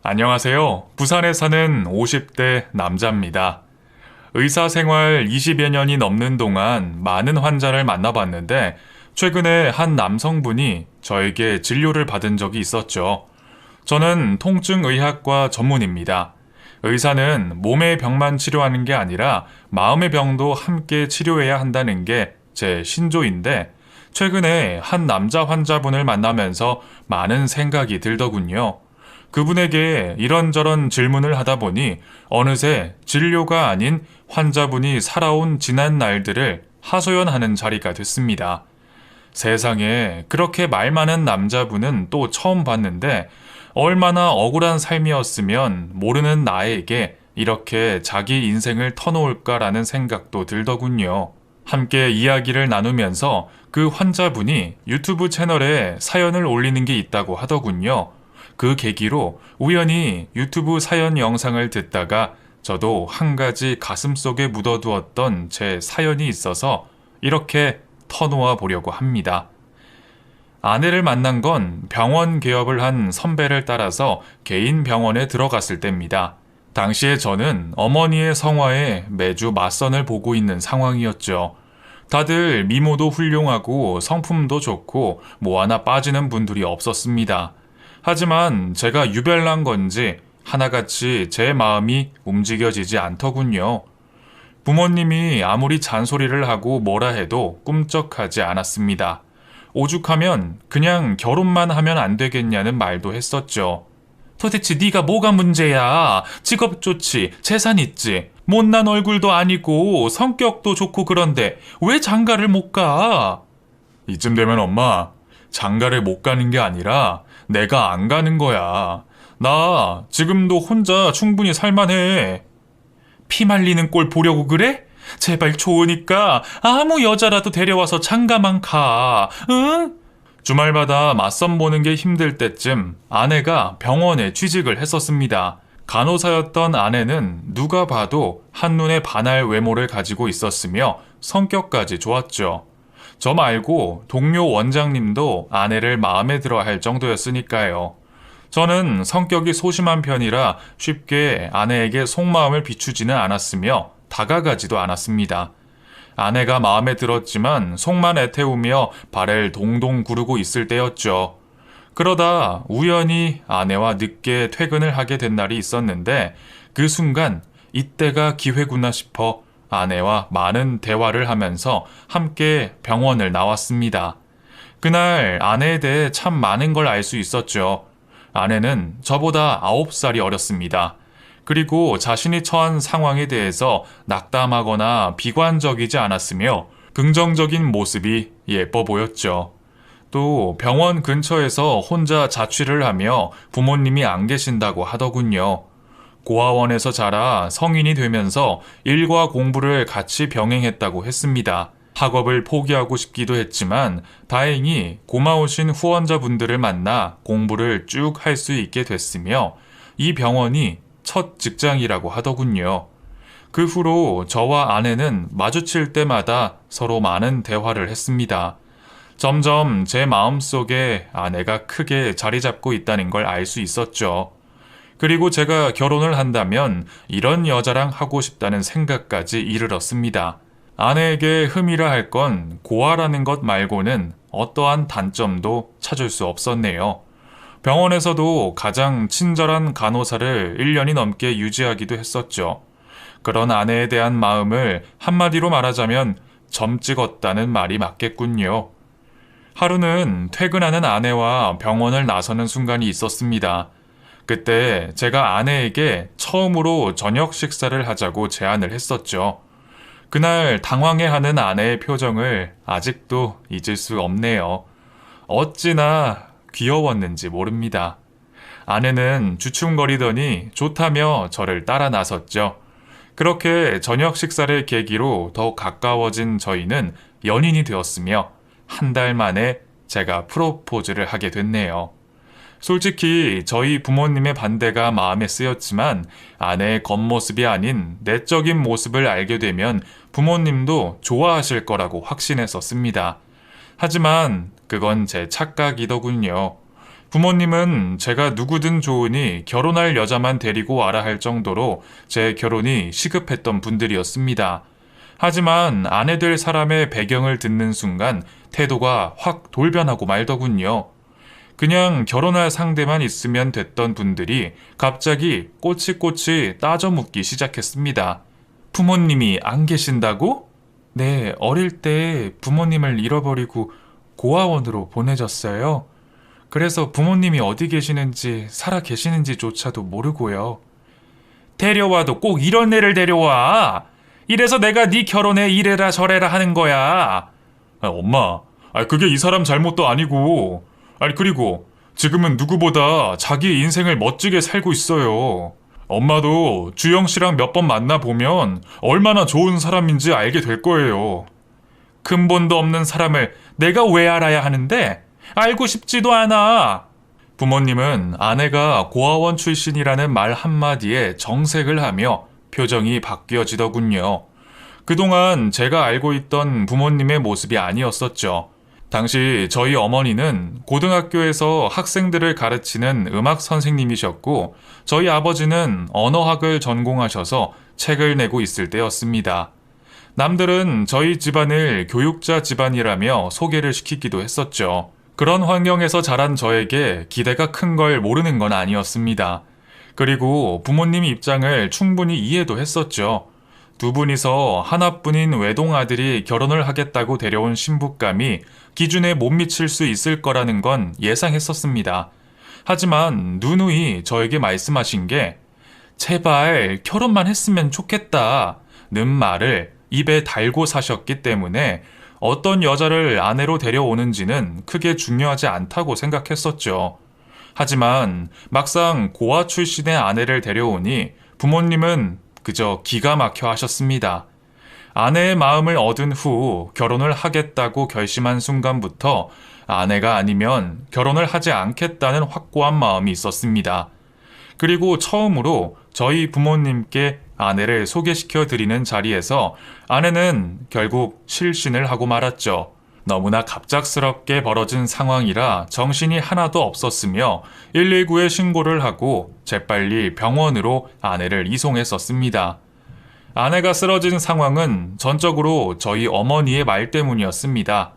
안녕하세요. 부산에 사는 50대 남자입니다. 의사 생활 20여 년이 넘는 동안 많은 환자를 만나봤는데 최근에 한 남성분이 저에게 진료를 받은 적이 있었죠. 저는 통증의학과 전문입니다. 의사는 몸의 병만 치료하는 게 아니라 마음의 병도 함께 치료해야 한다는 게 제 신조인데 최근에 한 남자 환자분을 만나면서 많은 생각이 들더군요. 그분에게 이런저런 질문을 하다 보니 어느새 진료가 아닌 환자분이 살아온 지난 날들을 하소연하는 자리가 됐습니다. 세상에 그렇게 말 많은 남자분은 또 처음 봤는데 얼마나 억울한 삶이었으면 모르는 나에게 이렇게 자기 인생을 터놓을까라는 생각도 들더군요. 함께 이야기를 나누면서 그 환자분이 유튜브 채널에 사연을 올리는 게 있다고 하더군요. 그 계기로 우연히 유튜브 사연 영상을 듣다가 저도 한 가지 가슴속에 묻어두었던 제 사연이 있어서 이렇게 터놓아 보려고 합니다. 아내를 만난 건 병원 개업을 한 선배를 따라서 개인 병원에 들어갔을 때입니다. 당시에 저는 어머니의 성화에 매주 맞선을 보고 있는 상황이었죠. 다들 미모도 훌륭하고 성품도 좋고 뭐 하나 빠지는 분들이 없었습니다. 하지만 제가 유별난 건지 하나같이 제 마음이 움직여지지 않더군요. 부모님이 아무리 잔소리를 하고 뭐라 해도 꿈쩍하지 않았습니다. 오죽하면 그냥 결혼만 하면 안 되겠냐는 말도 했었죠. 도대체 네가 뭐가 문제야? 직업 좋지, 재산 있지, 못난 얼굴도 아니고 성격도 좋고 그런데 왜 장가를 못 가? 이쯤 되면 엄마, 장가를 못 가는 게 아니라 내가 안 가는 거야. 나 지금도 혼자 충분히 살만해. 피 말리는 꼴 보려고 그래? 제발 좋으니까 아무 여자라도 데려와서 장가만 가. 응? 주말마다 맞선 보는 게 힘들 때쯤 아내가 병원에 취직을 했었습니다. 간호사였던 아내는 누가 봐도 한눈에 반할 외모를 가지고 있었으며 성격까지 좋았죠. 저 말고 동료 원장님도 아내를 마음에 들어 할 정도였으니까요. 저는 성격이 소심한 편이라 쉽게 아내에게 속마음을 비추지는 않았으며 다가가지도 않았습니다. 아내가 마음에 들었지만 속만 애태우며 발을 동동 구르고 있을 때였죠. 그러다 우연히 아내와 늦게 퇴근을 하게 된 날이 있었는데 그 순간 이때가 기회구나 싶어 아내와 많은 대화를 하면서 함께 병원을 나왔습니다. 그날 아내에 대해 참 많은 걸 알 수 있었죠. 아내는 저보다 9살이 어렸습니다. 그리고 자신이 처한 상황에 대해서 낙담하거나 비관적이지 않았으며 긍정적인 모습이 예뻐 보였죠. 또 병원 근처에서 혼자 자취를 하며 부모님이 안 계신다고 하더군요. 고아원에서 자라 성인이 되면서 일과 공부를 같이 병행했다고 했습니다. 학업을 포기하고 싶기도 했지만 다행히 고마우신 후원자분들을 만나 공부를 쭉 할 수 있게 됐으며 이 병원이 첫 직장이라고 하더군요. 그 후로 저와 아내는 마주칠 때마다 서로 많은 대화를 했습니다. 점점 제 마음속에 아내가 크게 자리 잡고 있다는 걸 알 수 있었죠. 그리고 제가 결혼을 한다면 이런 여자랑 하고 싶다는 생각까지 이르렀습니다. 아내에게 흠이라 할 건 고아라는 것 말고는 어떠한 단점도 찾을 수 없었네요. 병원에서도 가장 친절한 간호사를 1년이 넘게 유지하기도 했었죠. 그런 아내에 대한 마음을 한마디로 말하자면 점 찍었다는 말이 맞겠군요. 하루는 퇴근하는 아내와 병원을 나서는 순간이 있었습니다. 그때 제가 아내에게 처음으로 저녁 식사를 하자고 제안을 했었죠. 그날 당황해하는 아내의 표정을 아직도 잊을 수 없네요. 어찌나 귀여웠는지 모릅니다. 아내는 주춤거리더니 좋다며 저를 따라 나섰죠. 그렇게 저녁 식사를 계기로 더 가까워진 저희는 연인이 되었으며 한 달 만에 제가 프로포즈를 하게 됐네요. 솔직히 저희 부모님의 반대가 마음에 쓰였지만 아내의 겉모습이 아닌 내적인 모습을 알게 되면 부모님도 좋아하실 거라고 확신했었습니다. 하지만 그건 제 착각이더군요. 부모님은 제가 누구든 좋으니 결혼할 여자만 데리고 와라 할 정도로 제 결혼이 시급했던 분들이었습니다. 하지만 아내 될 사람의 배경을 듣는 순간 태도가 확 돌변하고 말더군요. 그냥 결혼할 상대만 있으면 됐던 분들이 갑자기 꼬치꼬치 따져 묻기 시작했습니다. 부모님이 안 계신다고? 네, 어릴 때 부모님을 잃어버리고 고아원으로 보내졌어요. 그래서 부모님이 어디 계시는지 살아 계시는지조차도 모르고요. 데려와도 꼭 이런 애를 데려와. 이래서 내가 네 결혼에 이래라 저래라 하는 거야. 엄마, 그게 이 사람 잘못도 아니고. 그리고 지금은 누구보다 자기 인생을 멋지게 살고 있어요. 엄마도 주영 씨랑 몇 번 만나보면 얼마나 좋은 사람인지 알게 될 거예요. 근본도 없는 사람을 내가 왜 알아야 하는데? 알고 싶지도 않아. 부모님은 아내가 고아원 출신이라는 말 한마디에 정색을 하며 표정이 바뀌어지더군요. 그동안 제가 알고 있던 부모님의 모습이 아니었었죠. 당시 저희 어머니는 고등학교에서 학생들을 가르치는 음악 선생님이셨고 저희 아버지는 언어학을 전공하셔서 책을 내고 있을 때였습니다. 남들은 저희 집안을 교육자 집안이라며 소개를 시키기도 했었죠. 그런 환경에서 자란 저에게 기대가 큰 걸 모르는 건 아니었습니다. 그리고 부모님 입장을 충분히 이해도 했었죠. 두 분이서 하나뿐인 외동아들이 결혼을 하겠다고 데려온 신부감이 기준에 못 미칠 수 있을 거라는 건 예상했었습니다. 하지만 누누이 저에게 말씀하신 게 제발 결혼만 했으면 좋겠다는 말을 입에 달고 사셨기 때문에 어떤 여자를 아내로 데려오는지는 크게 중요하지 않다고 생각했었죠. 하지만 막상 고아 출신의 아내를 데려오니 부모님은 그저 기가 막혀 하셨습니다. 아내의 마음을 얻은 후 결혼을 하겠다고 결심한 순간부터 아내가 아니면 결혼을 하지 않겠다는 확고한 마음이 있었습니다. 그리고 처음으로 저희 부모님께 아내를 소개시켜 드리는 자리에서 아내는 결국 실신을 하고 말았죠. 너무나 갑작스럽게 벌어진 상황이라 정신이 하나도 없었으며 119에 신고를 하고 재빨리 병원으로 아내를 이송했었습니다. 아내가 쓰러진 상황은 전적으로 저희 어머니의 말 때문이었습니다.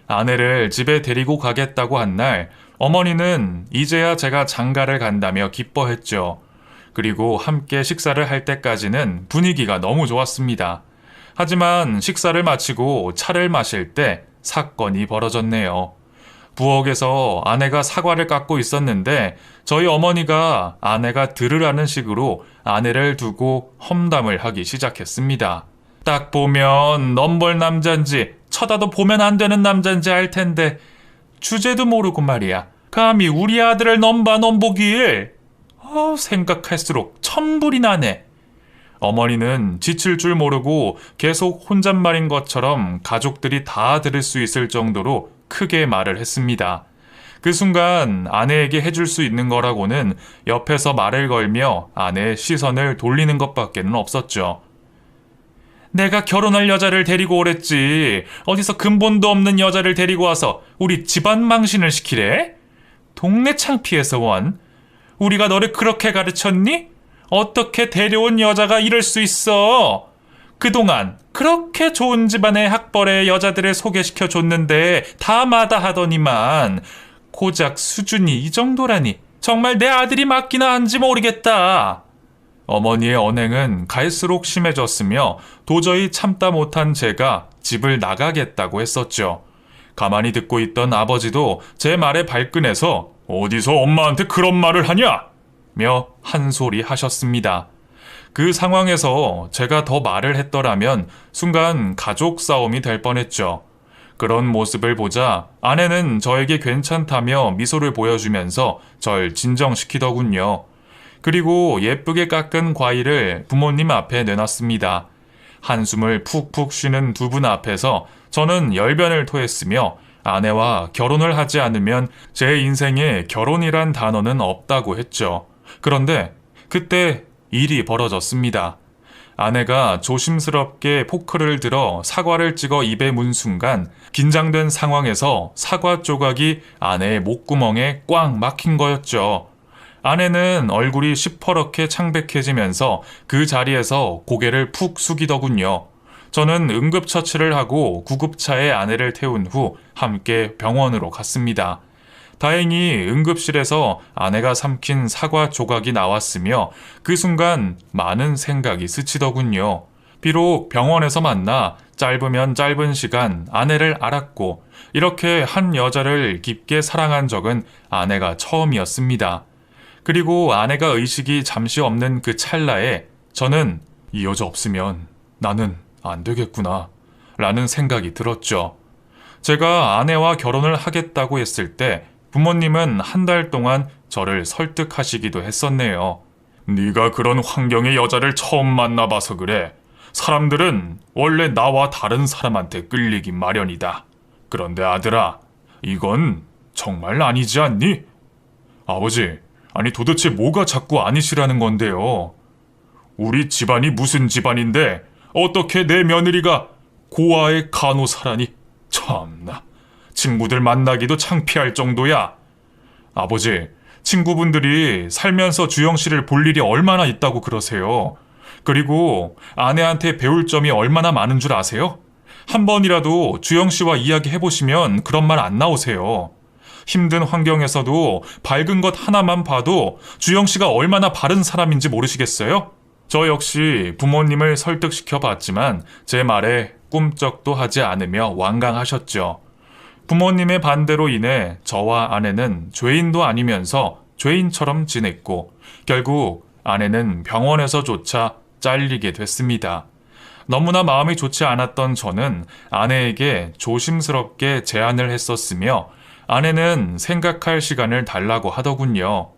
아내를 집에 데리고 가겠다고 한 날 어머니는 이제야 제가 장가를 간다며 기뻐했죠. 그리고 함께 식사를 할 때까지는 분위기가 너무 좋았습니다. 하지만 식사를 마치고 차를 마실 때 사건이 벌어졌네요. 부엌에서 아내가 사과를 깎고 있었는데 저희 어머니가 아내가 들으라는 식으로 아내를 두고 험담을 하기 시작했습니다. 딱 보면 넘볼 남잔지 쳐다도 보면 안 되는 남잔지 알 텐데 주제도 모르고 말이야. 감히 우리 아들을 넘보길. 생각할수록 천불이 나네. 어머니는 지칠 줄 모르고 계속 혼잣말인 것처럼 가족들이 다 들을 수 있을 정도로 크게 말을 했습니다. 그 순간 아내에게 해줄 수 있는 거라고는 옆에서 말을 걸며 아내의 시선을 돌리는 것밖에는 없었죠. 내가 결혼할 여자를 데리고 오랬지. 어디서 근본도 없는 여자를 데리고 와서 우리 집안 망신을 시키래? 동네 창피해서 원. 우리가 너를 그렇게 가르쳤니? 어떻게 데려온 여자가 이럴 수 있어? 그동안 그렇게 좋은 집안의 학벌의 여자들을 소개시켜줬는데 다 마다하더니만 고작 수준이 이 정도라니 정말 내 아들이 맞기나 한지 모르겠다. 어머니의 언행은 갈수록 심해졌으며 도저히 참다 못한 제가 집을 나가겠다고 했었죠. 가만히 듣고 있던 아버지도 제 말에 발끈해서 어디서 엄마한테 그런 말을 하냐? 며 한 소리 하셨습니다. 그 상황에서 제가 더 말을 했더라면 순간 가족 싸움이 될 뻔했죠. 그런 모습을 보자 아내는 저에게 괜찮다며 미소를 보여주면서 절 진정시키더군요. 그리고 예쁘게 깎은 과일을 부모님 앞에 내놨습니다. 한숨을 푹푹 쉬는 두 분 앞에서 저는 열변을 토했으며 아내와 결혼을 하지 않으면 제 인생에 결혼이란 단어는 없다고 했죠. 그런데 그때 일이 벌어졌습니다. 아내가 조심스럽게 포크를 들어 사과를 찍어 입에 문 순간 긴장된 상황에서 사과 조각이 아내의 목구멍에 꽉 막힌 거였죠. 아내는 얼굴이 시퍼렇게 창백해지면서 그 자리에서 고개를 푹 숙이더군요. 저는 응급처치를 하고 구급차에 아내를 태운 후 함께 병원으로 갔습니다. 다행히 응급실에서 아내가 삼킨 사과 조각이 나왔으며 그 순간 많은 생각이 스치더군요. 비록 병원에서 만나 짧으면 짧은 시간 아내를 알았고 이렇게 한 여자를 깊게 사랑한 적은 아내가 처음이었습니다. 그리고 아내가 의식이 잠시 없는 그 찰나에 저는 이 여자 없으면 나는 안 되겠구나 라는 생각이 들었죠. 제가 아내와 결혼을 하겠다고 했을 때 부모님은 한 달 동안 저를 설득하시기도 했었네요. 네가 그런 환경의 여자를 처음 만나봐서 그래. 사람들은 원래 나와 다른 사람한테 끌리기 마련이다. 그런데 아들아, 이건 정말 아니지 않니? 아버지, 아니 도대체 뭐가 자꾸 아니시라는 건데요. 우리 집안이 무슨 집안인데 어떻게 내 며느리가 고아의 간호사라니. 참나. 친구들 만나기도 창피할 정도야. 아버지, 친구분들이 살면서 주영 씨를 볼 일이 얼마나 있다고 그러세요. 그리고 아내한테 배울 점이 얼마나 많은 줄 아세요? 한 번이라도 주영 씨와 이야기해보시면 그런 말 안 나오세요. 힘든 환경에서도 밝은 것 하나만 봐도 주영 씨가 얼마나 바른 사람인지 모르시겠어요? 저 역시 부모님을 설득시켜 봤지만 제 말에 꿈쩍도 하지 않으며 완강하셨죠. 부모님의 반대로 인해 저와 아내는 죄인도 아니면서 죄인처럼 지냈고 결국 아내는 병원에서조차 잘리게 됐습니다. 너무나 마음이 좋지 않았던 저는 아내에게 조심스럽게 제안을 했었으며 아내는 생각할 시간을 달라고 하더군요.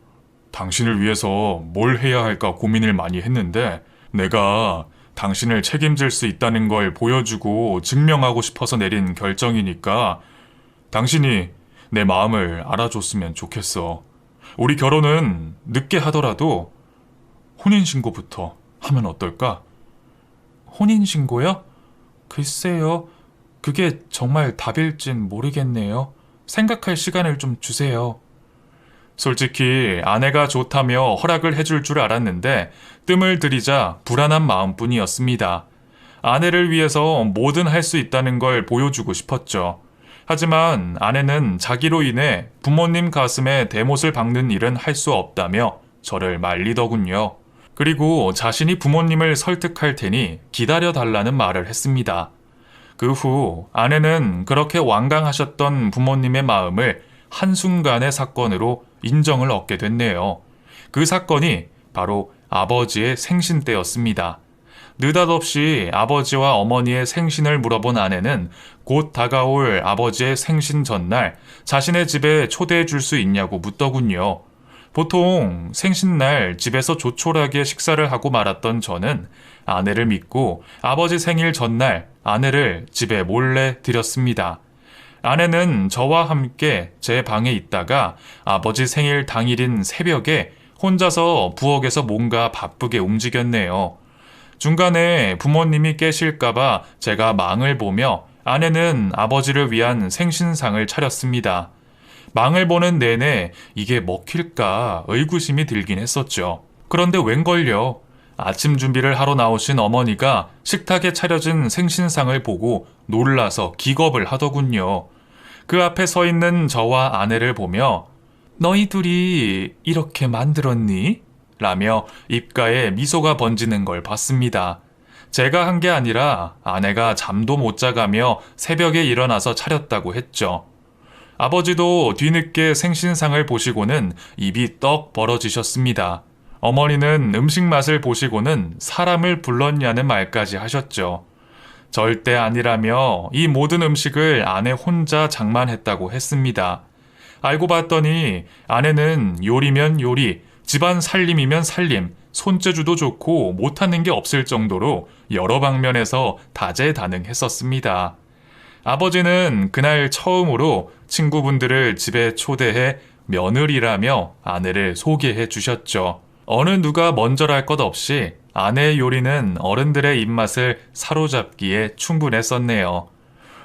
당신을 위해서 뭘 해야 할까 고민을 많이 했는데 내가 당신을 책임질 수 있다는 걸 보여주고 증명하고 싶어서 내린 결정이니까 당신이 내 마음을 알아줬으면 좋겠어. 우리 결혼은 늦게 하더라도 혼인신고부터 하면 어떨까? 혼인신고요? 글쎄요. 그게 정말 답일진 모르겠네요. 생각할 시간을 좀 주세요. 솔직히 아내가 좋다며 허락을 해줄 줄 알았는데 뜸을 들이자 불안한 마음뿐이었습니다. 아내를 위해서 뭐든 할 수 있다는 걸 보여주고 싶었죠. 하지만 아내는 자기로 인해 부모님 가슴에 대못을 박는 일은 할 수 없다며 저를 말리더군요. 그리고 자신이 부모님을 설득할 테니 기다려달라는 말을 했습니다. 그 후 아내는 그렇게 완강하셨던 부모님의 마음을 한순간의 사건으로 인정을 얻게 됐네요. 그 사건이 바로 아버지의 생신 때였습니다. 느닷없이 아버지와 어머니의 생신을 물어본 아내는 곧 다가올 아버지의 생신 전날 자신의 집에 초대해 줄 수 있냐고 묻더군요. 보통 생신날 집에서 조촐하게 식사를 하고 말았던 저는 아내를 믿고 아버지 생일 전날 아내를 집에 몰래 들였습니다. 아내는 저와 함께 제 방에 있다가 아버지 생일 당일인 새벽에 혼자서 부엌에서 뭔가 바쁘게 움직였네요. 중간에 부모님이 깨실까봐 제가 망을 보며 아내는 아버지를 위한 생신상을 차렸습니다. 망을 보는 내내 이게 먹힐까 의구심이 들긴 했었죠. 그런데 웬걸요. 아침 준비를 하러 나오신 어머니가 식탁에 차려진 생신상을 보고 놀라서 기겁을 하더군요. 그 앞에 서 있는 저와 아내를 보며 너희 둘이 이렇게 만들었니? 라며 입가에 미소가 번지는 걸 봤습니다. 제가 한 게 아니라 아내가 잠도 못 자가며 새벽에 일어나서 차렸다고 했죠. 아버지도 뒤늦게 생신상을 보시고는 입이 떡 벌어지셨습니다. 어머니는 음식 맛을 보시고는 사람을 불렀냐는 말까지 하셨죠. 절대 아니라며 이 모든 음식을 아내 혼자 장만했다고 했습니다. 알고 봤더니 아내는 요리면 요리, 집안 살림이면 살림, 손재주도 좋고 못하는 게 없을 정도로 여러 방면에서 다재다능했었습니다. 아버지는 그날 처음으로 친구분들을 집에 초대해 며느리라며 아내를 소개해 주셨죠. 어느 누가 먼저랄 것 없이 아내의 요리는 어른들의 입맛을 사로잡기에 충분했었네요.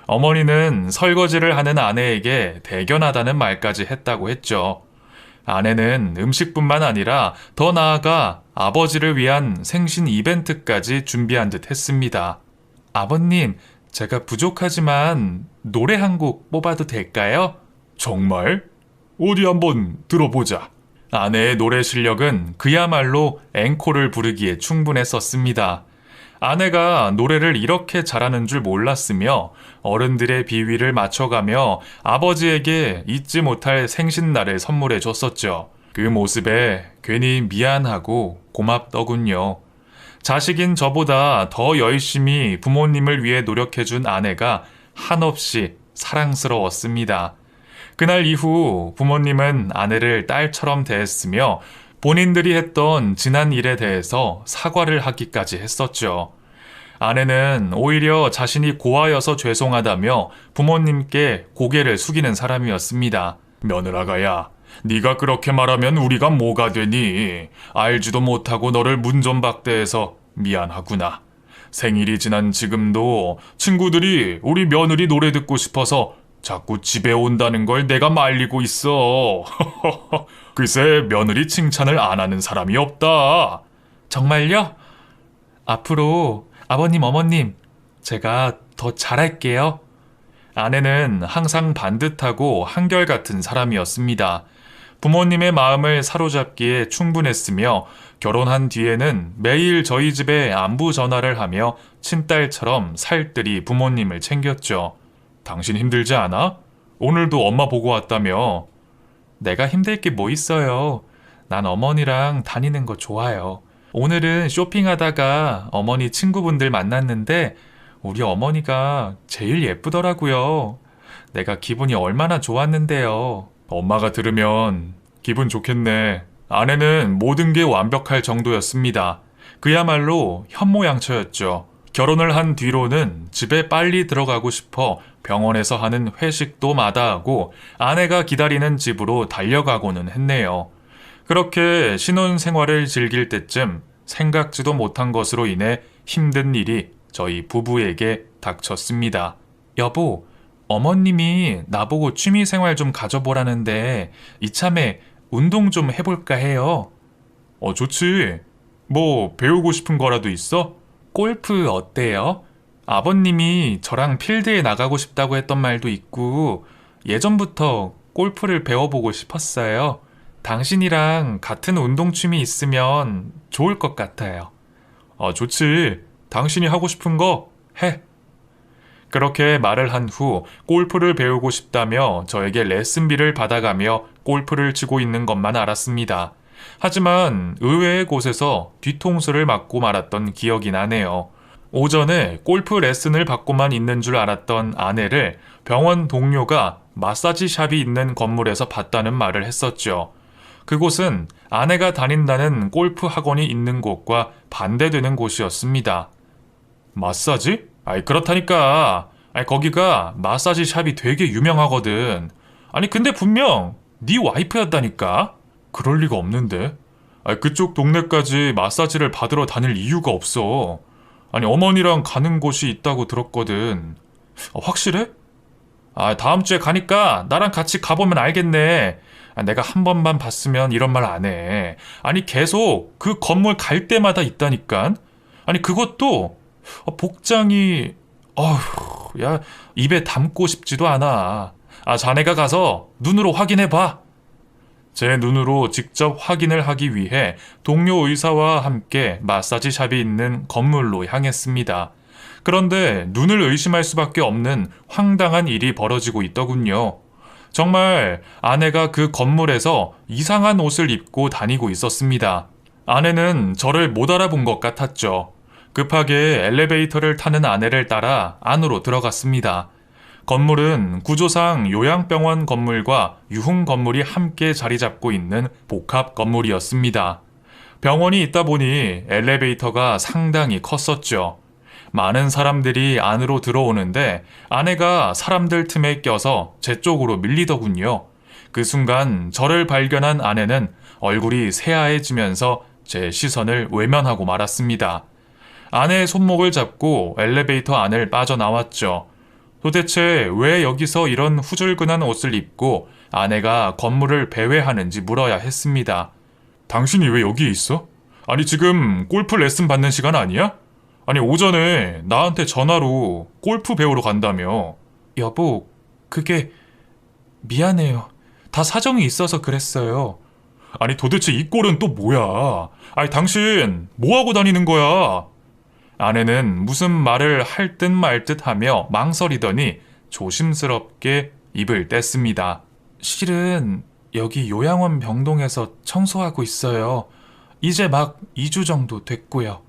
어머니는 설거지를 하는 아내에게 대견하다는 말까지 했다고 했죠. 아내는 음식뿐만 아니라 더 나아가 아버지를 위한 생신 이벤트까지 준비한 듯 했습니다. 아버님, 제가 부족하지만 노래 한 곡 뽑아도 될까요? 정말? 어디 한번 들어보자. 아내의 노래 실력은 그야말로 앵콜을 부르기에 충분했었습니다. 아내가 노래를 이렇게 잘하는 줄 몰랐으며 어른들의 비위를 맞춰가며 아버지에게 잊지 못할 생신날을 선물해 줬었죠. 그 모습에 괜히 미안하고 고맙더군요. 자식인 저보다 더 열심히 부모님을 위해 노력해준 아내가 한없이 사랑스러웠습니다. 그날 이후 부모님은 아내를 딸처럼 대했으며 본인들이 했던 지난 일에 대해서 사과를 하기까지 했었죠. 아내는 오히려 자신이 고아여서 죄송하다며 부모님께 고개를 숙이는 사람이었습니다. 며느라가야, 네가 그렇게 말하면 우리가 뭐가 되니? 알지도 못하고 너를 문전박대해서 미안하구나. 생일이 지난 지금도 친구들이 우리 며느리 노래 듣고 싶어서 자꾸 집에 온다는 걸 내가 말리고 있어. 글쎄 며느리 칭찬을 안 하는 사람이 없다. 정말요? 앞으로 아버님, 어머님, 제가 더 잘할게요. 아내는 항상 반듯하고 한결같은 사람이었습니다. 부모님의 마음을 사로잡기에 충분했으며 결혼한 뒤에는 매일 저희 집에 안부 전화를 하며 친딸처럼 살뜰히 부모님을 챙겼죠. 당신 힘들지 않아? 오늘도 엄마 보고 왔다며. 내가 힘들 게 뭐 있어요. 난 어머니랑 다니는 거 좋아요. 오늘은 쇼핑하다가 어머니 친구분들 만났는데 우리 어머니가 제일 예쁘더라고요. 내가 기분이 얼마나 좋았는데요. 엄마가 들으면 기분 좋겠네. 아내는 모든 게 완벽할 정도였습니다. 그야말로 현모양처였죠. 결혼을 한 뒤로는 집에 빨리 들어가고 싶어 병원에서 하는 회식도 마다하고 아내가 기다리는 집으로 달려가고는 했네요. 그렇게 신혼 생활을 즐길 때쯤 생각지도 못한 것으로 인해 힘든 일이 저희 부부에게 닥쳤습니다. 여보, 어머님이 나보고 취미 생활 좀 가져보라는데 이참에 운동 좀 해볼까 해요. 좋지. 뭐 배우고 싶은 거라도 있어? 골프 어때요? 아버님이 저랑 필드에 나가고 싶다고 했던 말도 있고 예전부터 골프를 배워보고 싶었어요. 당신이랑 같은 운동 취미 있으면 좋을 것 같아요. 좋지. 당신이 하고 싶은 거 해. 그렇게 말을 한 후 골프를 배우고 싶다며 저에게 레슨비를 받아가며 골프를 치고 있는 것만 알았습니다. 하지만 의외의 곳에서 뒤통수를 맞고 말았던 기억이 나네요. 오전에 골프 레슨을 받고만 있는 줄 알았던 아내를 병원 동료가 마사지 샵이 있는 건물에서 봤다는 말을 했었죠. 그곳은 아내가 다닌다는 골프 학원이 있는 곳과 반대되는 곳이었습니다. 마사지? 그렇다니까. 거기가 마사지 샵이 되게 유명하거든. 근데 분명 네 와이프였다니까? 그럴 리가 없는데. 그쪽 동네까지 마사지를 받으러 다닐 이유가 없어. 어머니랑 가는 곳이 있다고 들었거든. 확실해? 다음 주에 가니까 나랑 같이 가보면 알겠네. 내가 한 번만 봤으면 이런 말 안 해. 계속 그 건물 갈 때마다 있다니까. 그것도 복장이 야, 입에 담고 싶지도 않아. 자네가 가서 눈으로 확인해봐. 제 눈으로 직접 확인을 하기 위해 동료 의사와 함께 마사지 샵이 있는 건물로 향했습니다. 그런데 눈을 의심할 수밖에 없는 황당한 일이 벌어지고 있더군요. 정말 아내가 그 건물에서 이상한 옷을 입고 다니고 있었습니다. 아내는 저를 못 알아본 것 같았죠. 급하게 엘리베이터를 타는 아내를 따라 안으로 들어갔습니다. 건물은 구조상 요양병원 건물과 유흥 건물이 함께 자리 잡고 있는 복합 건물이었습니다. 병원이 있다 보니 엘리베이터가 상당히 컸었죠. 많은 사람들이 안으로 들어오는데 아내가 사람들 틈에 껴서 제 쪽으로 밀리더군요. 그 순간 저를 발견한 아내는 얼굴이 새하얘지면서 제 시선을 외면하고 말았습니다. 아내의 손목을 잡고 엘리베이터 안을 빠져나왔죠. 도대체 왜 여기서 이런 후줄근한 옷을 입고 아내가 건물을 배회하는지 물어야 했습니다. 당신이 왜 여기에 있어? 아니 지금 골프 레슨 받는 시간 아니야? 아니 오전에 나한테 전화로 골프 배우러 간다며. 여보, 그게 미안해요. 다 사정이 있어서 그랬어요. 아니 도대체 이 꼴은 또 뭐야? 아니 당신 뭐하고 다니는 거야? 아내는 무슨 말을 할 듯 말 듯 하며 망설이더니 조심스럽게 입을 뗐습니다. 실은 여기 요양원 병동에서 청소하고 있어요. 이제 막 2주 정도 됐고요.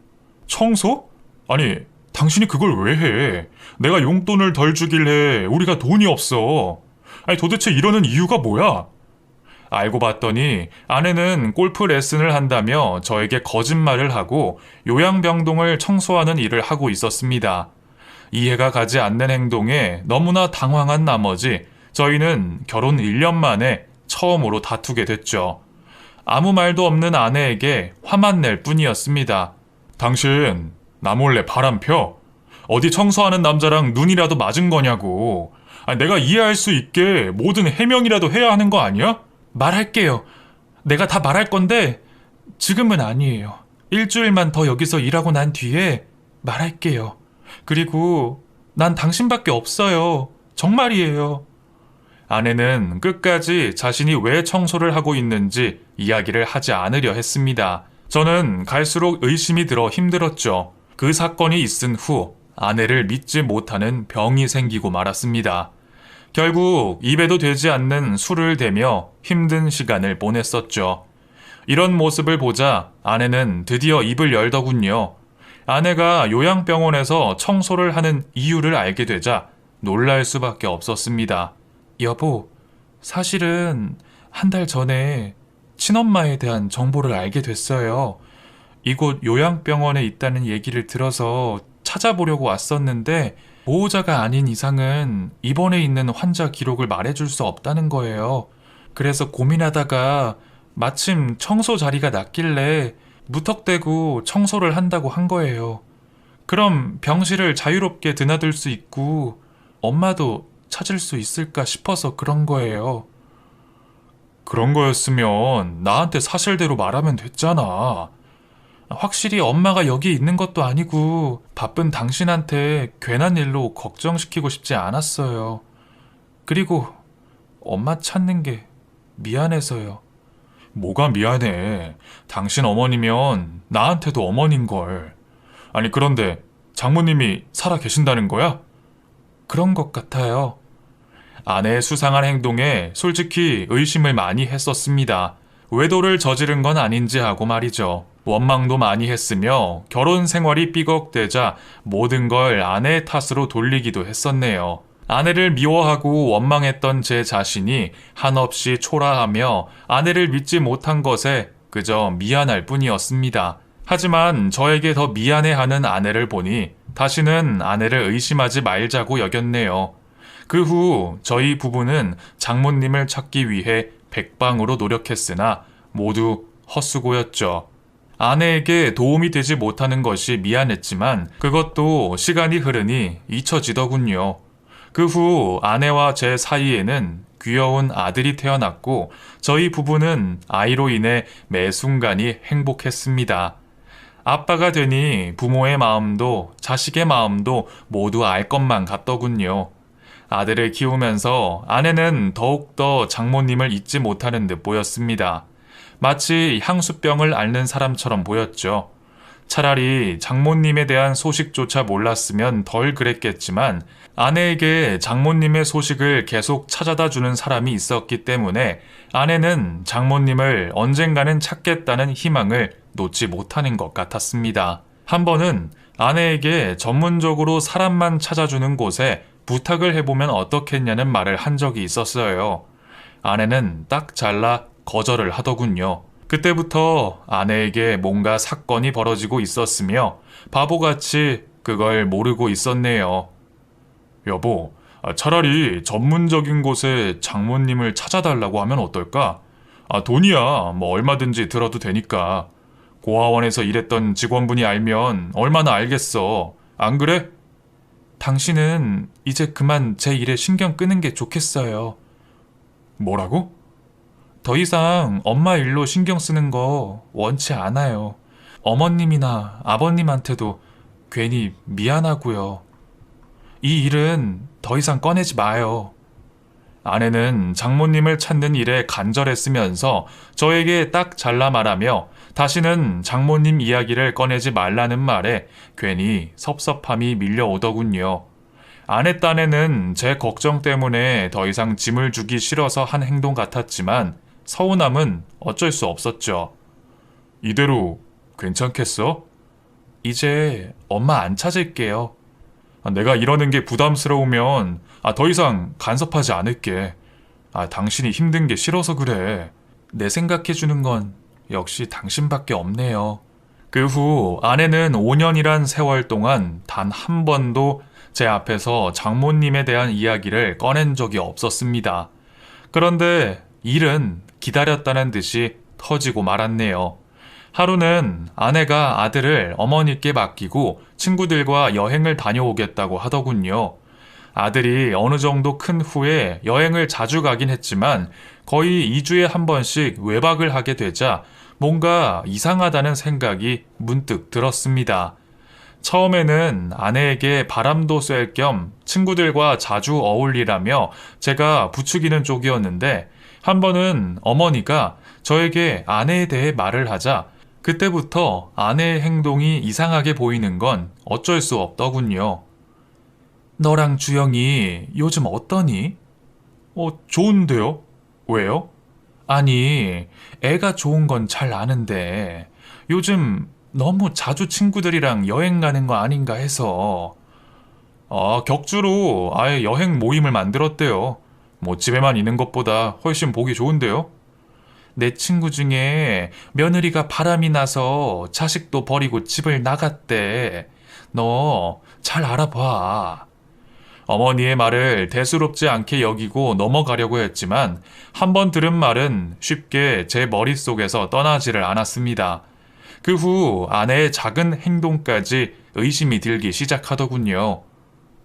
청소? 아니 당신이 그걸 왜 해? 내가 용돈을 덜 주길래 우리가 돈이 없어. 아니 도대체 이러는 이유가 뭐야? 알고 봤더니 아내는 골프 레슨을 한다며 저에게 거짓말을 하고 요양병동을 청소하는 일을 하고 있었습니다. 이해가 가지 않는 행동에 너무나 당황한 나머지 저희는 결혼 1년 만에 처음으로 다투게 됐죠. 아무 말도 없는 아내에게 화만 낼 뿐이었습니다. 당신 나 몰래 바람 펴? 어디 청소하는 남자랑 눈이라도 맞은 거냐고. 아니, 내가 이해할 수 있게 모든 해명이라도 해야 하는 거 아니야? 말할게요. 내가 다 말할 건데 지금은 아니에요. 일주일만 더 여기서 일하고 난 뒤에 말할게요. 그리고 난 당신밖에 없어요. 정말이에요. 아내는 끝까지 자신이 왜 청소를 하고 있는지 이야기를 하지 않으려 했습니다. 저는 갈수록 의심이 들어 힘들었죠. 그 사건이 있은 후 아내를 믿지 못하는 병이 생기고 말았습니다. 결국 입에도 되지 않는 술을 대며 힘든 시간을 보냈었죠. 이런 모습을 보자 아내는 드디어 입을 열더군요. 아내가 요양병원에서 청소를 하는 이유를 알게 되자 놀랄 수밖에 없었습니다. 여보, 사실은 한 달 전에 친엄마에 대한 정보를 알게 됐어요. 이곳 요양병원에 있다는 얘기를 들어서 찾아보려고 왔었는데 보호자가 아닌 이상은 입원해 있는 환자 기록을 말해줄 수 없다는 거예요. 그래서 고민하다가 마침 청소 자리가 났길래 무턱대고 청소를 한다고 한 거예요. 그럼 병실을 자유롭게 드나들 수 있고 엄마도 찾을 수 있을까 싶어서 그런 거예요. 그런 거였으면 나한테 사실대로 말하면 됐잖아. 확실히 엄마가 여기 있는 것도 아니고 바쁜 당신한테 괜한 일로 걱정시키고 싶지 않았어요. 그리고 엄마 찾는 게 미안해서요. 뭐가 미안해. 당신 어머니면 나한테도 어머니인걸. 아니 그런데 장모님이 살아 계신다는 거야? 그런 것 같아요. 아내의 수상한 행동에 솔직히 의심을 많이 했었습니다. 외도를 저지른 건 아닌지 하고 말이죠. 원망도 많이 했으며 결혼 생활이 삐걱대자 모든 걸 아내의 탓으로 돌리기도 했었네요. 아내를 미워하고 원망했던 제 자신이 한없이 초라하며 아내를 믿지 못한 것에 그저 미안할 뿐이었습니다. 하지만 저에게 더 미안해하는 아내를 보니 다시는 아내를 의심하지 말자고 여겼네요. 그 후 저희 부부는 장모님을 찾기 위해 백방으로 노력했으나 모두 헛수고였죠. 아내에게 도움이 되지 못하는 것이 미안했지만 그것도 시간이 흐르니 잊혀지더군요. 그 후 아내와 제 사이에는 귀여운 아들이 태어났고 저희 부부는 아이로 인해 매 순간이 행복했습니다. 아빠가 되니 부모의 마음도 자식의 마음도 모두 알 것만 같더군요. 아들을 키우면서 아내는 더욱더 장모님을 잊지 못하는 듯 보였습니다. 마치 향수병을 앓는 사람처럼 보였죠. 차라리 장모님에 대한 소식조차 몰랐으면 덜 그랬겠지만 아내에게 장모님의 소식을 계속 찾아다 주는 사람이 있었기 때문에 아내는 장모님을 언젠가는 찾겠다는 희망을 놓지 못하는 것 같았습니다. 한 번은 아내에게 전문적으로 사람만 찾아주는 곳에 부탁을 해보면 어떻겠냐는 말을 한 적이 있었어요. 아내는 딱 잘라 거절을 하더군요. 그때부터 아내에게 뭔가 사건이 벌어지고 있었으며 바보같이 그걸 모르고 있었네요. 여보, 차라리 전문적인 곳에 장모님을 찾아달라고 하면 어떨까? 돈이야 뭐 얼마든지 들어도 되니까. 고아원에서 일했던 직원분이 알면 얼마나 알겠어. 안 그래? 당신은 이제 그만 제 일에 신경 끄는 게 좋겠어요. 뭐라고? 더 이상 엄마 일로 신경 쓰는 거 원치 않아요. 어머님이나 아버님한테도 괜히 미안하고요. 이 일은 더 이상 꺼내지 마요. 아내는 장모님을 찾는 일에 간절했으면서 저에게 딱 잘라 말하며 다시는 장모님 이야기를 꺼내지 말라는 말에 괜히 섭섭함이 밀려오더군요. 아내 딴에는 제 걱정 때문에 더 이상 짐을 주기 싫어서 한 행동 같았지만 서운함은 어쩔 수 없었죠. 이대로 괜찮겠어? 이제 엄마 안 찾을게요. 내가 이러는 게 부담스러우면 더 이상 간섭하지 않을게. 당신이 힘든 게 싫어서 그래. 내 생각해주는 건 역시 당신밖에 없네요. 그 후 아내는 5년이란 세월 동안 단 한 번도 제 앞에서 장모님에 대한 이야기를 꺼낸 적이 없었습니다. 그런데 일은 기다렸다는 듯이 터지고 말았네요. 하루는 아내가 아들을 어머니께 맡기고 친구들과 여행을 다녀오겠다고 하더군요. 아들이 어느 정도 큰 후에 여행을 자주 가긴 했지만 거의 2주에 한 번씩 외박을 하게 되자 뭔가 이상하다는 생각이 문득 들었습니다. 처음에는 아내에게 바람도 쐴 겸 친구들과 자주 어울리라며 제가 부추기는 쪽이었는데 한 번은 어머니가 저에게 아내에 대해 말을 하자 그때부터 아내의 행동이 이상하게 보이는 건 어쩔 수 없더군요. 너랑 주영이 요즘 어떠니? 좋은데요? 왜요? 아니, 애가 좋은 건 잘 아는데 요즘 너무 자주 친구들이랑 여행 가는 거 아닌가 해서. 격주로 아예 여행 모임을 만들었대요. 집에만 있는 것보다 훨씬 보기 좋은데요? 내 친구 중에 며느리가 바람이 나서 자식도 버리고 집을 나갔대. 너 잘 알아봐. 어머니의 말을 대수롭지 않게 여기고 넘어가려고 했지만 한 번 들은 말은 쉽게 제 머릿속에서 떠나지를 않았습니다. 그 후 아내의 작은 행동까지 의심이 들기 시작하더군요.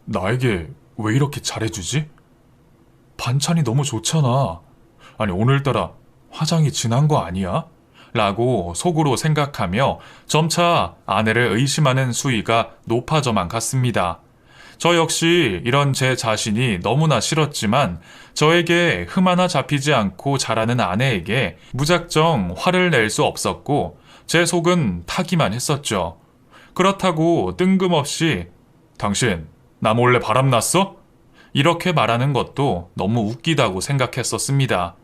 나에게 왜 이렇게 잘해주지? 반찬이 너무 좋잖아. 아니 오늘따라 화장이 진한 거 아니야? 라고 속으로 생각하며 점차 아내를 의심하는 수위가 높아져만 갔습니다. 저 역시 이런 제 자신이 너무나 싫었지만 저에게 흠 하나 잡히지 않고 자라는 아내에게 무작정 화를 낼 수 없었고 제 속은 타기만 했었죠. 그렇다고 뜬금없이 당신 나 몰래 바람 났어? 이렇게 말하는 것도 너무 웃기다고 생각했었습니다.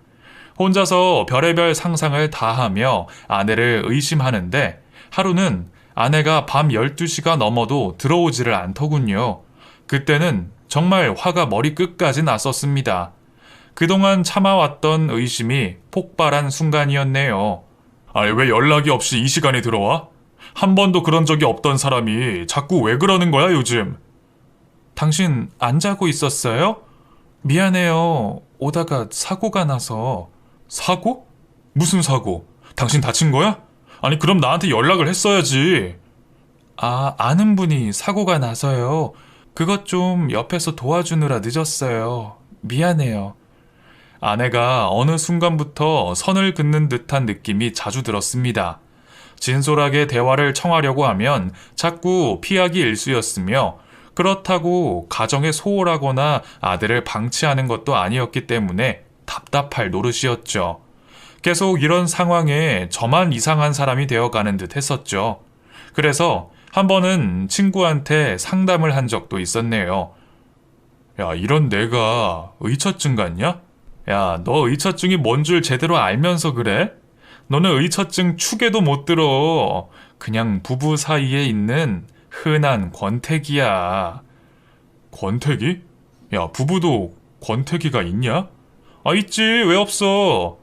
혼자서 별의별 상상을 다 하며 아내를 의심하는데 하루는 아내가 밤 12시가 넘어도 들어오지를 않더군요. 그때는 정말 화가 머리끝까지 났었습니다. 그동안 참아왔던 의심이 폭발한 순간이었네요. 왜 연락이 없이 이 시간에 들어와? 한 번도 그런 적이 없던 사람이 자꾸 왜 그러는 거야 요즘? 당신 안 자고 있었어요? 미안해요. 오다가 사고가 나서. 사고? 무슨 사고? 당신 다친 거야? 아니 그럼 나한테 연락을 했어야지. 아는 분이 사고가 나서요. 그것 좀 옆에서 도와주느라 늦었어요. 미안해요. 아내가 어느 순간부터 선을 긋는 듯한 느낌이 자주 들었습니다. 진솔하게 대화를 청하려고 하면 자꾸 피하기 일쑤였으며 그렇다고 가정에 소홀하거나 아들을 방치하는 것도 아니었기 때문에 답답할 노릇이었죠. 계속 이런 상황에 저만 이상한 사람이 되어가는 듯 했었죠. 그래서 한 번은 친구한테 상담을 한 적도 있었네요. 야, 이런 내가 의처증 같냐? 야, 너 의처증이 뭔 줄 제대로 알면서 그래? 너는 의처증 축에도 못 들어. 그냥 부부 사이에 있는 흔한 권태기야. 권태기? 야, 부부도 권태기가 있냐? 있지. 왜 없어?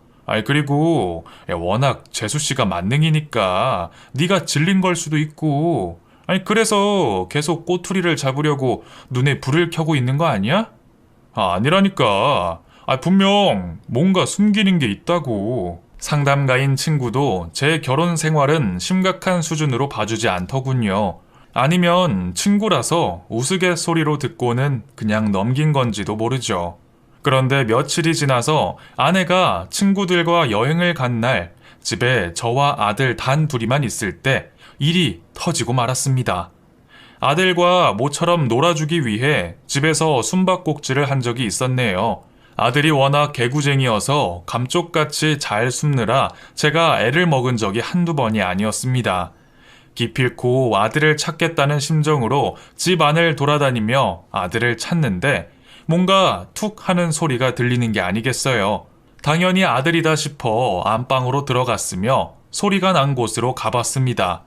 그리고 워낙 재수 씨가 만능이니까 네가 질린 걸 수도 있고. 그래서 계속 꼬투리를 잡으려고 눈에 불을 켜고 있는 거 아니야? 아니라니까. 분명 뭔가 숨기는 게 있다고. 상담가인 친구도 제 결혼 생활은 심각한 수준으로 봐주지 않더군요. 아니면 친구라서 우스갯소리로 듣고는 그냥 넘긴 건지도 모르죠. 그런데 며칠이 지나서 아내가 친구들과 여행을 간 날 집에 저와 아들 단 둘이만 있을 때 일이 터지고 말았습니다. 아들과 모처럼 놀아주기 위해 집에서 숨바꼭질을 한 적이 있었네요. 아들이 워낙 개구쟁이여서 감쪽같이 잘 숨느라 제가 애를 먹은 적이 한두 번이 아니었습니다. 기필코 아들을 찾겠다는 심정으로 집 안을 돌아다니며 아들을 찾는데 뭔가 툭 하는 소리가 들리는 게 아니겠어요. 당연히 아들이다 싶어 안방으로 들어갔으며 소리가 난 곳으로 가봤습니다.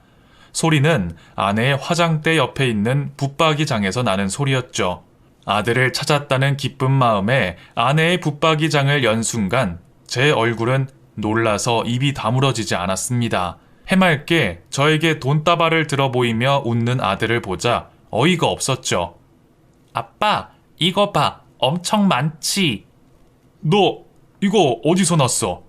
소리는 아내의 화장대 옆에 있는 붙박이장에서 나는 소리였죠. 아들을 찾았다는 기쁜 마음에 아내의 붙박이장을 연 순간 제 얼굴은 놀라서 입이 다물어지지 않았습니다. 해맑게 저에게 돈다발을 들어 보이며 웃는 아들을 보자 어이가 없었죠. 아빠, 이거 봐. 엄청 많지? 너 이거 어디서 났어?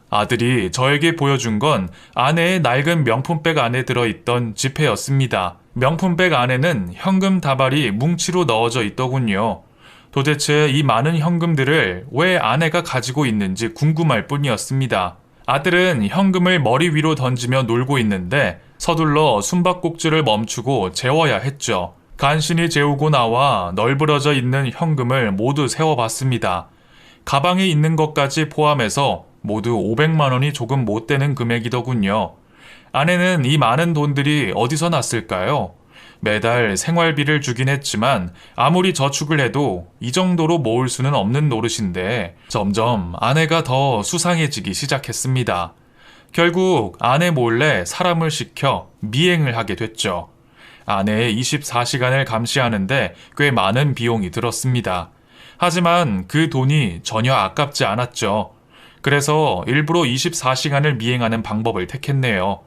아들이 저에게 보여준 건 아내의 낡은 명품백 안에 들어있던 지폐였습니다. 명품백 안에는 현금 다발이 뭉치로 넣어져 있더군요. 도대체 이 많은 현금들을 왜 아내가 가지고 있는지 궁금할 뿐이었습니다. 아들은 현금을 머리 위로 던지며 놀고 있는데 서둘러 숨바꼭질을 멈추고 재워야 했죠. 간신히 재우고 나와 널브러져 있는 현금을 모두 세어봤습니다. 가방에 있는 것까지 포함해서 모두 500만 원이 조금 못 되는 금액이더군요. 아내는 이 많은 돈들이 어디서 났을까요? 매달 생활비를 주긴 했지만 아무리 저축을 해도 이 정도로 모을 수는 없는 노릇인데 점점 아내가 더 수상해지기 시작했습니다. 결국 아내 몰래 사람을 시켜 미행을 하게 됐죠. 아내의 24시간을 감시하는데 꽤 많은 비용이 들었습니다. 하지만 그 돈이 전혀 아깝지 않았죠. 그래서 일부러 24시간을 미행하는 방법을 택했네요.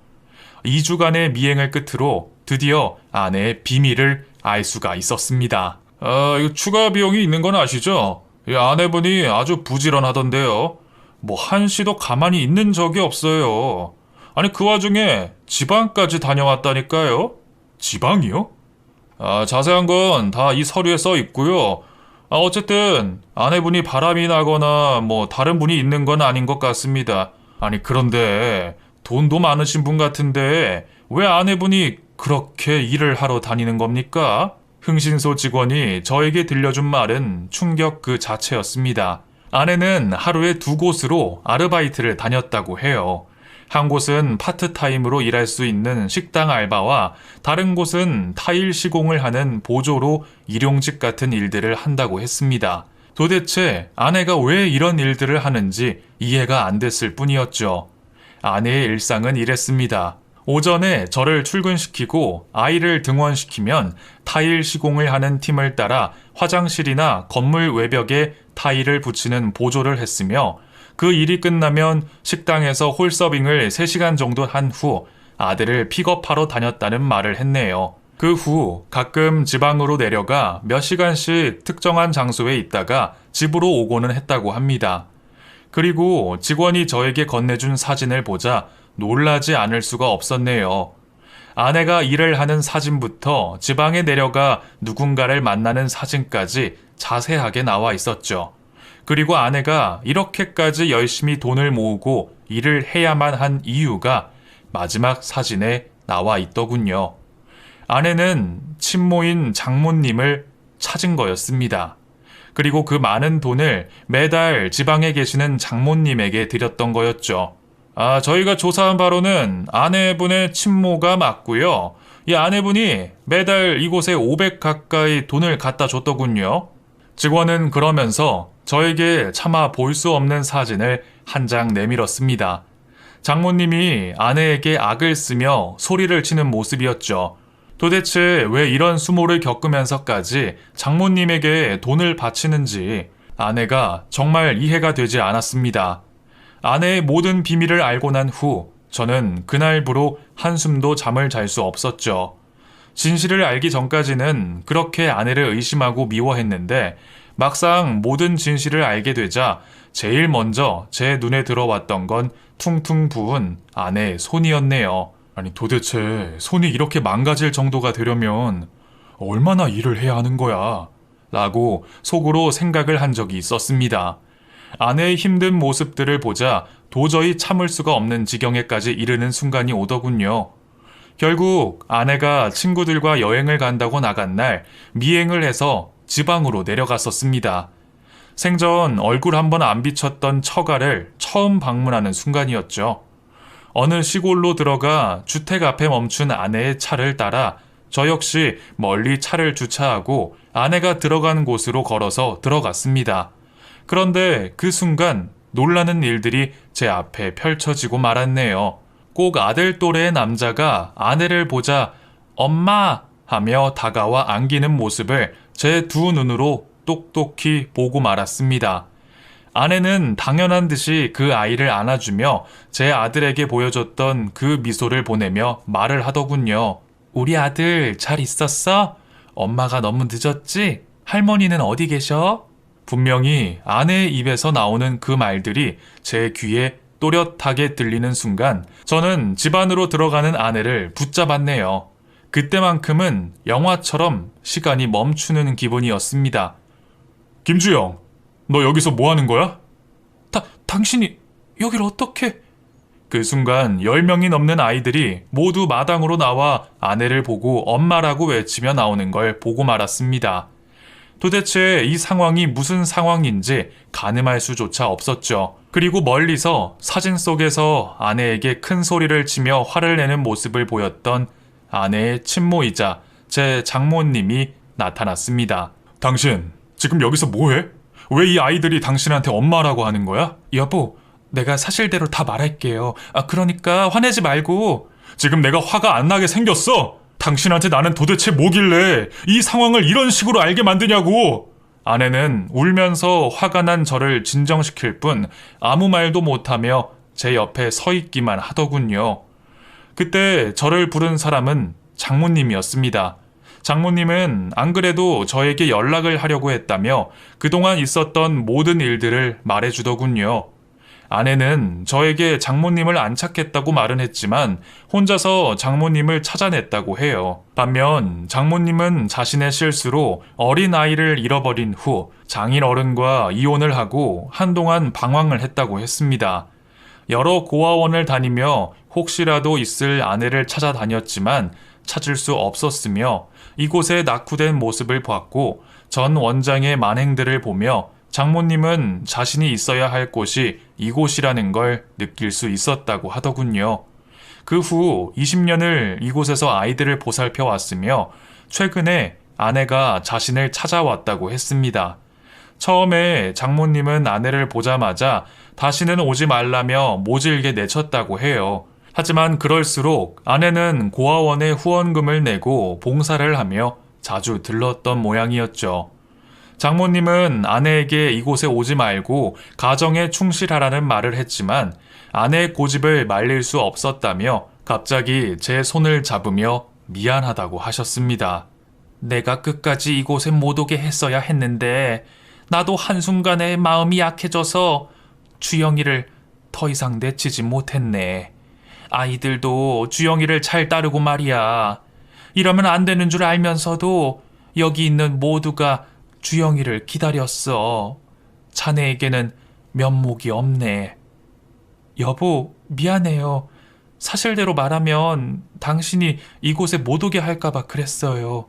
2주간의 미행을 끝으로 드디어 아내의 비밀을 알 수가 있었습니다. 이거 추가 비용이 있는 건 아시죠? 이 아내분이 아주 부지런하던데요. 뭐 한시도 가만히 있는 적이 없어요. 아니 그 와중에 지방까지 다녀왔다니까요. 지방이요? 자세한 건 다 이 서류에 써 있고요. 어쨌든 아내분이 바람이 나거나 뭐 다른 분이 있는 건 아닌 것 같습니다. 아니 그런데 돈도 많으신 분 같은데 왜 아내분이 그렇게 일을 하러 다니는 겁니까? 흥신소 직원이 저에게 들려준 말은 충격 그 자체였습니다. 아내는 하루에 2곳으로 아르바이트를 다녔다고 해요. 한 곳은 파트타임으로 일할 수 있는 식당 알바와 다른 곳은 타일 시공을 하는 보조로 일용직 같은 일들을 한다고 했습니다. 도대체 아내가 왜 이런 일들을 하는지 이해가 안 됐을 뿐이었죠. 아내의 일상은 이랬습니다. 오전에 저를 출근시키고 아이를 등원시키면 타일 시공을 하는 팀을 따라 화장실이나 건물 외벽에 타일을 붙이는 보조를 했으며 그 일이 끝나면 식당에서 홀서빙을 3시간 정도 한 후 아들을 픽업하러 다녔다는 말을 했네요. 그 후 가끔 지방으로 내려가 몇 시간씩 특정한 장소에 있다가 집으로 오고는 했다고 합니다. 그리고 직원이 저에게 건네준 사진을 보자 놀라지 않을 수가 없었네요. 아내가 일을 하는 사진부터 지방에 내려가 누군가를 만나는 사진까지 자세하게 나와 있었죠. 그리고 아내가 이렇게까지 열심히 돈을 모으고 일을 해야만 한 이유가 마지막 사진에 나와 있더군요. 아내는 친모인 장모님을 찾은 거였습니다. 그리고 그 많은 돈을 매달 지방에 계시는 장모님에게 드렸던 거였죠. 저희가 조사한 바로는 아내분의 친모가 맞고요. 이 아내분이 매달 이곳에 500 가까이 돈을 갖다 줬더군요. 직원은 그러면서 저에게 차마 볼 수 없는 사진을 한 장 내밀었습니다. 장모님이 아내에게 악을 쓰며 소리를 치는 모습이었죠. 도대체 왜 이런 수모를 겪으면서까지 장모님에게 돈을 바치는지 아내가 정말 이해가 되지 않았습니다. 아내의 모든 비밀을 알고 난 후 저는 그날부로 한숨도 잠을 잘 수 없었죠. 진실을 알기 전까지는 그렇게 아내를 의심하고 미워했는데 막상 모든 진실을 알게 되자 제일 먼저 제 눈에 들어왔던 건 퉁퉁 부은 아내의 손이었네요. 아니 도대체 손이 이렇게 망가질 정도가 되려면 얼마나 일을 해야 하는 거야? 라고 속으로 생각을 한 적이 있었습니다. 아내의 힘든 모습들을 보자 도저히 참을 수가 없는 지경에까지 이르는 순간이 오더군요. 결국 아내가 친구들과 여행을 간다고 나간 날 미행을 해서 지방으로 내려갔었습니다. 생전 얼굴 한번 안 비쳤던 처가를 처음 방문하는 순간이었죠. 어느 시골로 들어가 주택 앞에 멈춘 아내의 차를 따라 저 역시 멀리 차를 주차하고 아내가 들어간 곳으로 걸어서 들어갔습니다. 그런데 그 순간 놀라는 일들이 제 앞에 펼쳐지고 말았네요. 꼭 아들 또래의 남자가 아내를 보자 엄마 하며 다가와 안기는 모습을 제 두 눈으로 똑똑히 보고 말았습니다. 아내는 당연한 듯이 그 아이를 안아주며 제 아들에게 보여줬던 그 미소를 보내며 말을 하더군요. 우리 아들 잘 있었어? 엄마가 너무 늦었지? 할머니는 어디 계셔? 분명히 아내의 입에서 나오는 그 말들이 제 귀에 또렷하게 들리는 순간 저는 집 안으로 들어가는 아내를 붙잡았네요. 그때만큼은 영화처럼 시간이 멈추는 기분이었습니다. 김주영, 너 여기서 뭐 하는 거야? 당신이 여길 어떻게? 그 순간 10명이 넘는 아이들이 모두 마당으로 나와 아내를 보고 엄마라고 외치며 나오는 걸 보고 말았습니다. 도대체 이 상황이 무슨 상황인지 가늠할 수조차 없었죠. 그리고 멀리서 사진 속에서 아내에게 큰 소리를 치며 화를 내는 모습을 보였던 아내의 친모이자 제 장모님이 나타났습니다. 당신 지금 여기서 뭐해? 왜 이 아이들이 당신한테 엄마라고 하는 거야? 여보, 내가 사실대로 다 말할게요. 그러니까 화내지 말고. 지금 내가 화가 안 나게 생겼어? 당신한테 나는 도대체 뭐길래 이 상황을 이런 식으로 알게 만드냐고! 아내는 울면서 화가 난 저를 진정시킬 뿐 아무 말도 못하며 제 옆에 서 있기만 하더군요. 그때 저를 부른 사람은 장모님이었습니다. 장모님은 안 그래도 저에게 연락을 하려고 했다며 그동안 있었던 모든 일들을 말해주더군요. 아내는 저에게 장모님을 안착했다고 말은 했지만 혼자서 장모님을 찾아냈다고 해요. 반면 장모님은 자신의 실수로 어린아이를 잃어버린 후 장인 어른과 이혼을 하고 한동안 방황을 했다고 했습니다. 여러 고아원을 다니며 혹시라도 있을 아내를 찾아다녔지만 찾을 수 없었으며 이곳에 낙후된 모습을 봤고 전 원장의 만행들을 보며 장모님은 자신이 있어야 할 곳이 이곳이라는 걸 느낄 수 있었다고 하더군요. 그 후 20년을 이곳에서 아이들을 보살펴 왔으며 최근에 아내가 자신을 찾아왔다고 했습니다. 처음에 장모님은 아내를 보자마자 다시는 오지 말라며 모질게 내쳤다고 해요. 하지만 그럴수록 아내는 고아원에 후원금을 내고 봉사를 하며 자주 들렀던 모양이었죠. 장모님은 아내에게 이곳에 오지 말고 가정에 충실하라는 말을 했지만 아내의 고집을 말릴 수 없었다며 갑자기 제 손을 잡으며 미안하다고 하셨습니다. 내가 끝까지 이곳에 못 오게 했어야 했는데 나도 한순간에 마음이 약해져서 주영이를 더 이상 내치지 못했네. 아이들도 주영이를 잘 따르고 말이야. 이러면 안 되는 줄 알면서도 여기 있는 모두가 주영이를 기다렸어. 자네에게는 면목이 없네. 여보, 미안해요. 사실대로 말하면 당신이 이곳에 못 오게 할까봐 그랬어요.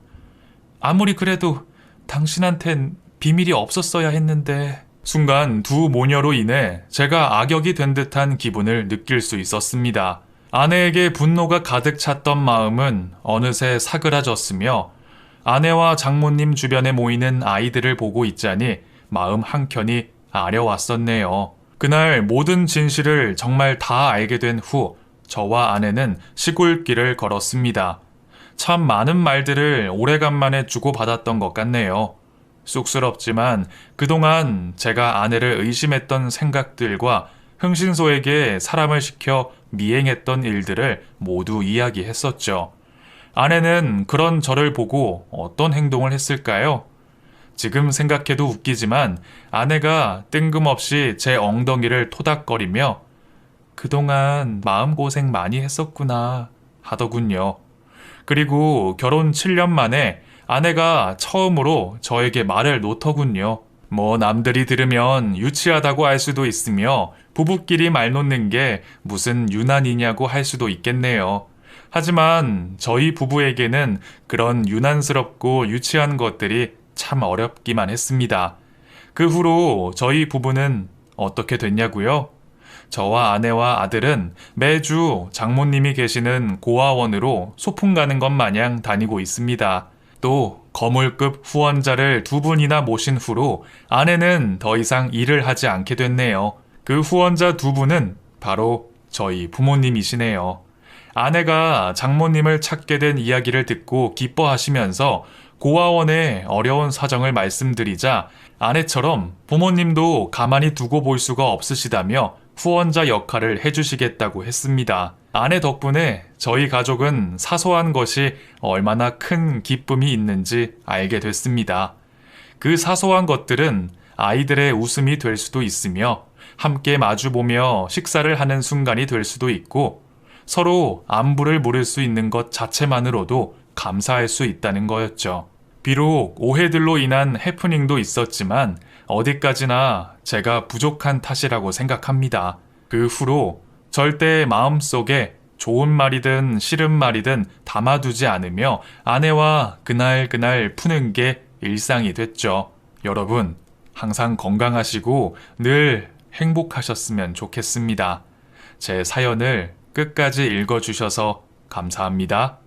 아무리 그래도 당신한텐 비밀이 없었어야 했는데. 순간 두 모녀로 인해 제가 악역이 된 듯한 기분을 느낄 수 있었습니다. 아내에게 분노가 가득 찼던 마음은 어느새 사그라졌으며 아내와 장모님 주변에 모이는 아이들을 보고 있자니 마음 한켠이 아려왔었네요. 그날 모든 진실을 정말 다 알게 된 후 저와 아내는 시골길을 걸었습니다. 참 많은 말들을 오래간만에 주고받았던 것 같네요. 쑥스럽지만 그동안 제가 아내를 의심했던 생각들과 흥신소에게 사람을 시켜 미행했던 일들을 모두 이야기했었죠. 아내는 그런 저를 보고 어떤 행동을 했을까요? 지금 생각해도 웃기지만 아내가 뜬금없이 제 엉덩이를 토닥거리며 그동안 마음고생 많이 했었구나 하더군요. 그리고 결혼 7년 만에 아내가 처음으로 저에게 말을 놓더군요. 뭐 남들이 들으면 유치하다고 할 수도 있으며 부부끼리 말 놓는 게 무슨 유난이냐고 할 수도 있겠네요. 하지만 저희 부부에게는 그런 유난스럽고 유치한 것들이 참 어렵기만 했습니다. 그 후로 저희 부부는 어떻게 됐냐고요? 저와 아내와 아들은 매주 장모님이 계시는 고아원으로 소풍 가는 것 마냥 다니고 있습니다. 또 거물급 후원자를 2분이나 모신 후로 아내는 더 이상 일을 하지 않게 됐네요. 그 후원자 2분은 바로 저희 부모님이시네요. 아내가 장모님을 찾게 된 이야기를 듣고 기뻐하시면서 고아원의 어려운 사정을 말씀드리자 아내처럼 부모님도 가만히 두고 볼 수가 없으시다며 후원자 역할을 해주시겠다고 했습니다. 아내 덕분에 저희 가족은 사소한 것이 얼마나 큰 기쁨이 있는지 알게 됐습니다. 그 사소한 것들은 아이들의 웃음이 될 수도 있으며 함께 마주보며 식사를 하는 순간이 될 수도 있고 서로 안부를 물을 수 있는 것 자체만으로도 감사할 수 있다는 거였죠. 비록 오해들로 인한 해프닝도 있었지만 어디까지나 제가 부족한 탓이라고 생각합니다. 그 후로 절대 마음속에 좋은 말이든 싫은 말이든 담아두지 않으며 아내와 그날 푸는 게 일상이 됐죠. 여러분, 항상 건강하시고 늘 행복하셨으면 좋겠습니다. 제 사연을 끝까지 읽어주셔서 감사합니다.